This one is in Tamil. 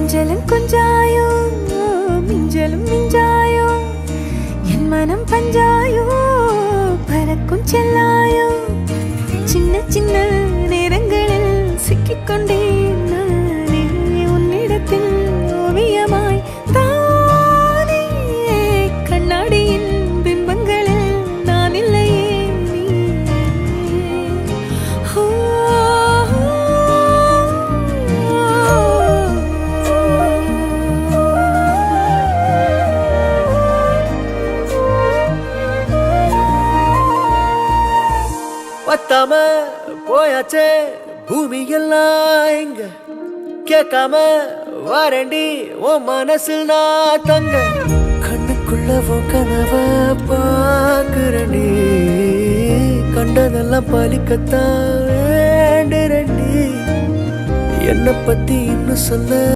கொஞ்சலும் கொஞ்சாயோ மிஞ்சலும் மிஞ்சாயோ என் மனம் பஞ்சாயோ பறக்கும் செல்லாயோ சின்ன சின்ன நேரங்களில் சிக்கிக்கொண்டேன் நானே உன்னிடத்தில் ஓவியமாய் தானே கண்ணாடியின் பிம்பங்களில் நான் இல்லையே பத்தாம போயாச்சே பூமி எல்லாம் இங்க கேட்காம வாரண்டி உன் மனசில் நான் தங்க கண்ணுக்குள்ள உன் கனவ பாக்குறண்டி கண்டதெல்லாம் பலிக்கத்தான் வேண்டுறண்டி என்னை பத்தி இன்னும் சொல்ல